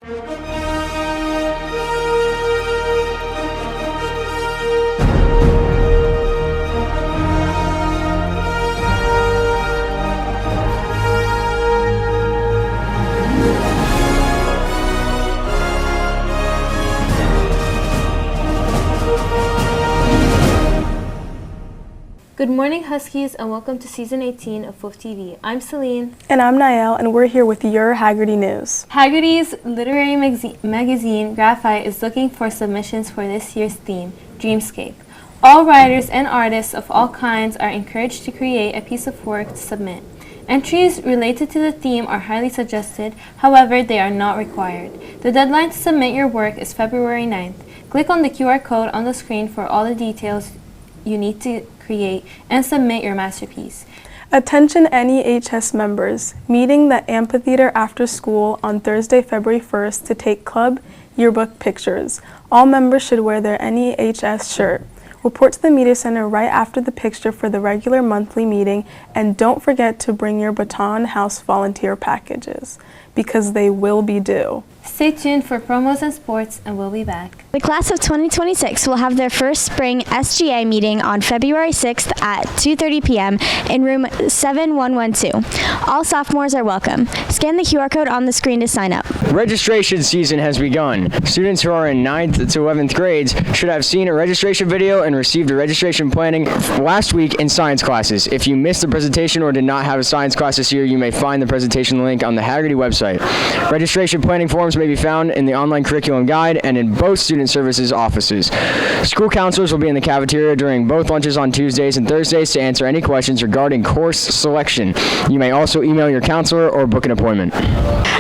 Good morning, Huskies, and welcome to Season 18 of WOOF TV. I'm Celine. And I'm Niall, and we're here with your Hagerty news. Hagerty's literary magazine, Graphite, is looking for submissions for this year's theme, Dreamscape. All writers and artists of all kinds are encouraged to create a piece of work to submit. Entries related to the theme are highly suggested, however, they are not required. The deadline to submit your work is February 9th. Click on the QR code on the screen for all the details you need to create and submit your masterpiece. Attention NEHS members, meeting the amphitheater after school on Thursday, February 1st to take club yearbook pictures. All members should wear their NEHS shirt. Report to the media center right after the picture for the regular monthly meeting, and don't forget to bring your Baton House volunteer packages, because they will be due. Stay tuned for promos and sports, and we'll be back. The class of 2026 will have their first spring SGA meeting on February 6th at 2:30 p.m. in room 7112. All sophomores are welcome. Scan the QR code on the screen to sign up. Registration season has begun. Students who are in 9th to 11th grades should have seen a registration video and received a registration planning last week in science classes. If you missed the presentation or did not have a science class this year, you may find the presentation link on the Hagerty website. Registration planning forms may be found in the online curriculum guide and in both student services offices. School counselors will be in the cafeteria during both lunches on Tuesdays and Thursdays to answer any questions regarding course selection. You may also email your counselor or book an appointment.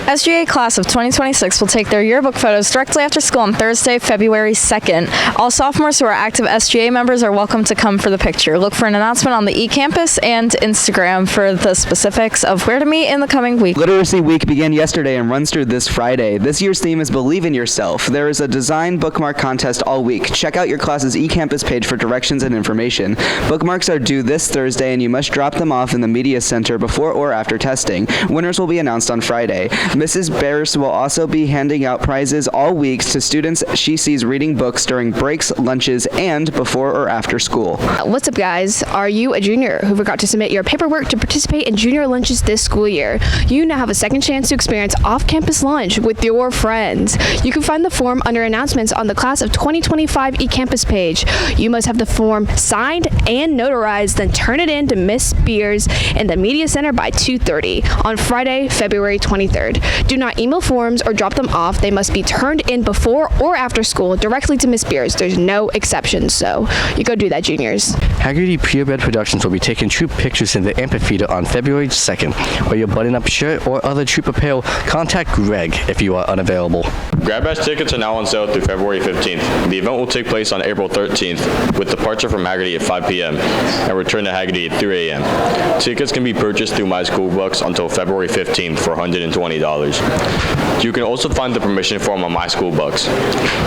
SGA class of 2026 will take their yearbook photos directly after school on Thursday, February 2nd. All sophomores who are active SGA members are welcome to come for the picture. Look for an announcement on the eCampus and Instagram for the specifics of where to meet in the coming week. Literacy Week began yesterday and runs through this Friday. This year's theme is Believe in Yourself. There is a design bookmark contest all week. Check out your class's eCampus page for directions and information. Bookmarks are due this Thursday, and you must drop them off in the media center before or after testing. Winners will be announced on Friday. Mrs. Bears will also be handing out prizes all weeks to students she sees reading books during breaks, lunches, and before or after school. What's up, guys? Are you a junior who forgot to submit your paperwork to participate in junior lunches this school year? You now have a second chance to experience off-campus lunch with your friends. You can find the form under announcements on the class of 2025 eCampus page. You must have the form signed and notarized, then turn it in to Miss Beers in the media center by 2:30 on Friday, February 23rd. Do not email forms or drop them off. They must be turned in before or after school directly to Miss Beers. There's no exceptions, so you go do that, juniors. Hagerty Purebred Productions will be taking troop pictures in the amphitheater on February 2nd. Wear your button-up shirt or other troop apparel. Contact Greg if you are unavailable. Grab Bash tickets are now on sale through February 15th. The event will take place on April 13th with departure from Hagerty at 5 p.m. and return to Hagerty at 3 a.m. Tickets can be purchased through My School Bucks until February 15th for $120. You can also find the permission form on My School Bucks.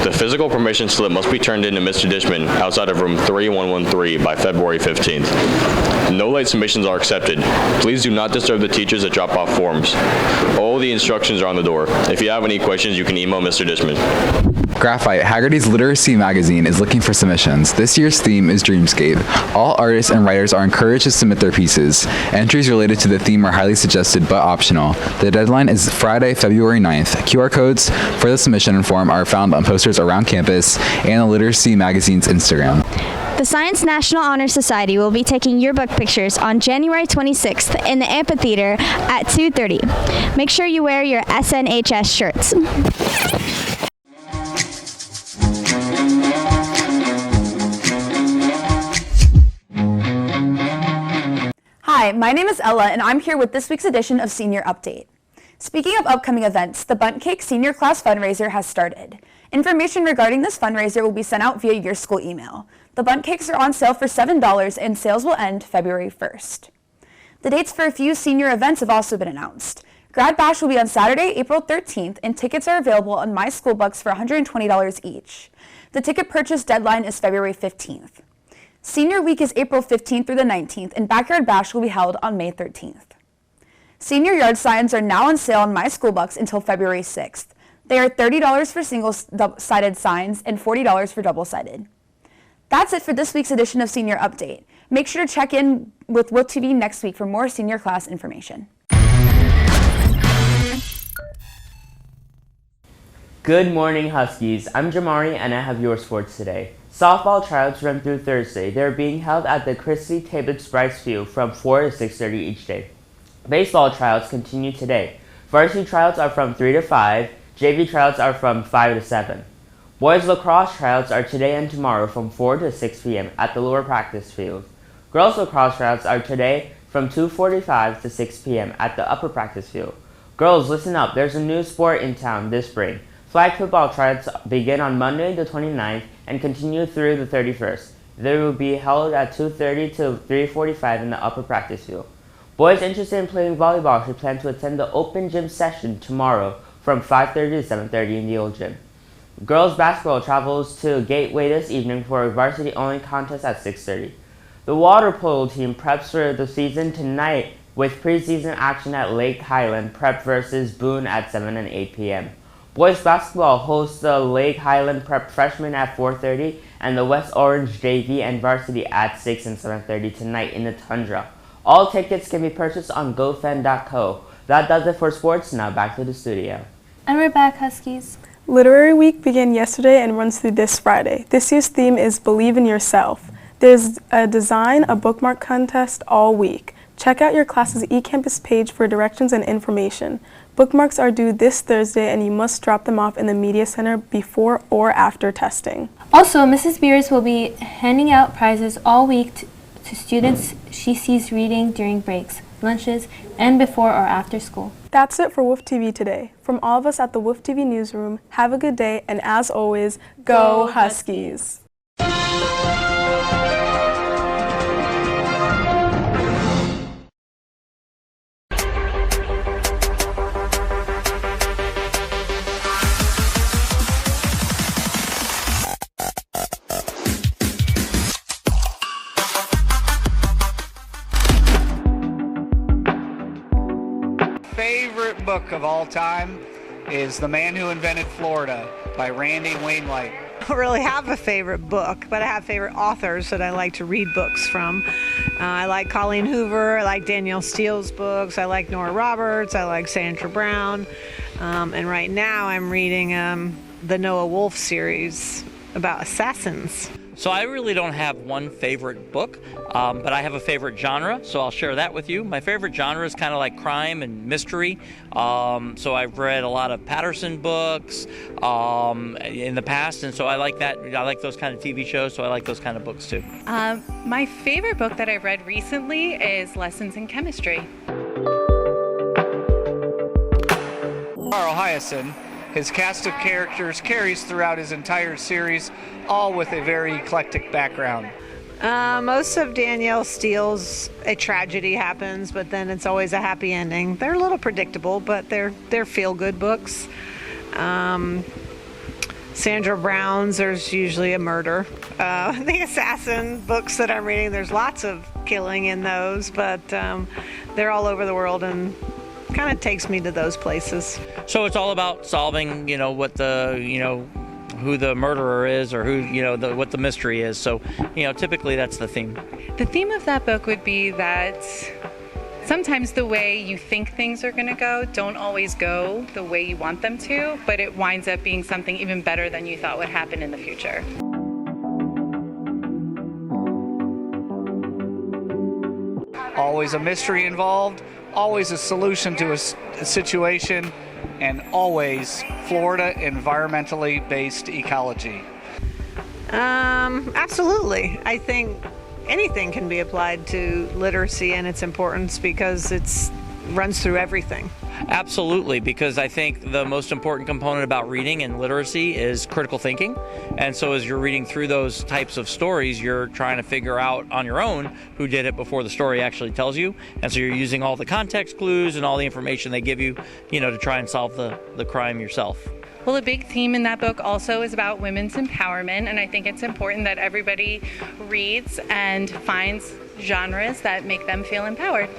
The physical permission slip must be turned in to Mr. Dishman outside of room 3113 by February 15th. No late submissions are accepted. Please do not disturb the teachers that drop off forms. All the instructions are on the door. If you have any questions, you can email Mr. Dishman. Graphite, Hagerty's Literacy magazine, is looking for submissions. This year's theme is Dreamscape. All artists and writers are encouraged to submit their pieces. Entries related to the theme are highly suggested but optional. The deadline is Friday, February 9th. QR codes for the submission form are found on posters around campus and the Literacy magazine's Instagram. The Science National Honor Society will be taking yearbook pictures on January 26th in the amphitheater at 2:30. Make sure you wear your SNHS shirts. Hi, my name is Ella, and I'm here with this week's edition of Senior Update. Speaking of upcoming events, the Bundt Cake Senior Class Fundraiser has started. Information regarding this fundraiser will be sent out via your school email. The Bundt Cakes are on sale for $7, and sales will end February 1st. The dates for a few senior events have also been announced. Grad Bash will be on Saturday, April 13th, and tickets are available on My School Bucks for $120 each. The ticket purchase deadline is February 15th. Senior Week is April 15th through the 19th, and Backyard Bash will be held on May 13th. Senior yard signs are now on sale on My School Bucks until February 6th. They are $30 for single-sided signs and $40 for double-sided. That's it for this week's edition of Senior Update. Make sure to check in with WOOF TV next week for more senior class information. Good morning, Huskies. I'm Jamari, and I have your sports today. Softball tryouts run through Thursday. They're being held at the Christie Tablets Bryce Field from 4 to 6:30 each day. Baseball tryouts continue today. Varsity tryouts are from 3 to 5. JV tryouts are from 5 to 7. Boys lacrosse tryouts are today and tomorrow from 4 to 6 p.m. at the lower practice field. Girls lacrosse tryouts are today from 2:45 to 6 p.m. at the upper practice field. Girls, listen up. There's a new sport in town this spring. Flag football tryouts begin on Monday the 29th and continue through the 31st. They will be held at 2:30 to 3:45 in the upper practice field. Boys interested in playing volleyball should plan to attend the open gym session tomorrow from 5:30 to 7:30 in the old gym. Girls basketball travels to Gateway this evening for a varsity-only contest at 6:30. The water polo team preps for the season tonight with preseason action at Lake Highland Prep versus Boone at 7 and 8 p.m. Boys basketball hosts the Lake Highland Prep freshmen at 4:30 and the West Orange JV and varsity at 6 and 7:30 tonight in the Tundra. All tickets can be purchased on GoFan.co. That does it for sports. Now back to the studio. And we're back, Huskies. Literary Week began yesterday and runs through this Friday. This year's theme is Believe in Yourself. There's a bookmark contest all week. Check out your class's eCampus page for directions and information. Bookmarks are due this Thursday and you must drop them off in the Media Center before or after testing. Also, Mrs. Beers will be handing out prizes all week to students she sees reading during breaks, lunches, and before or after school. That's it for WOOF TV today. From all of us at the WOOF TV newsroom, have a good day, and as always, go Huskies! Favorite book of all time is The Man Who Invented Florida by Randy Wainwright. I don't really have a favorite book, but I have favorite authors that I like to read books from. I like Colleen Hoover, I like Danielle Steele's books, I like Nora Roberts, I like Sandra Brown, and right now I'm reading the Noah Wolf series about assassins. So I really don't have one favorite book, but I have a favorite genre, so I'll share that with you. My favorite genre is kind of like crime and mystery. So I've read a lot of Patterson books in the past, and so I like that. I like those kind of TV shows, so I like those kind of books too. My favorite book that I've read recently is Lessons in Chemistry. Carl Hyacin. His cast of characters carries throughout his entire series, all with a very eclectic background. Most of Danielle Steele's, a tragedy happens, but then it's always a happy ending. They're a little predictable, but they're feel-good books. Sandra Brown's, there's usually a murder. The assassin books that I'm reading, there's lots of killing in those, but they're all over the world and kind of takes me to those places. So it's all about solving, what the, who the murderer is or who, what the mystery is. So, typically that's the theme. The theme of that book would be that sometimes the way you think things are going to go don't always go the way you want them to, but it winds up being something even better than you thought would happen in the future. Always a mystery involved, always a solution to a situation, and always Florida environmentally based ecology. Absolutely. I think anything can be applied to literacy and its importance because it runs through everything. Absolutely, because I think the most important component about reading and literacy is critical thinking. And so as you're reading through those types of stories, you're trying to figure out on your own who did it before the story actually tells you. And so you're using all the context clues and all the information they give you, to try and solve the crime yourself. Well, a big theme in that book also is about women's empowerment, and I think it's important that everybody reads and finds genres that make them feel empowered.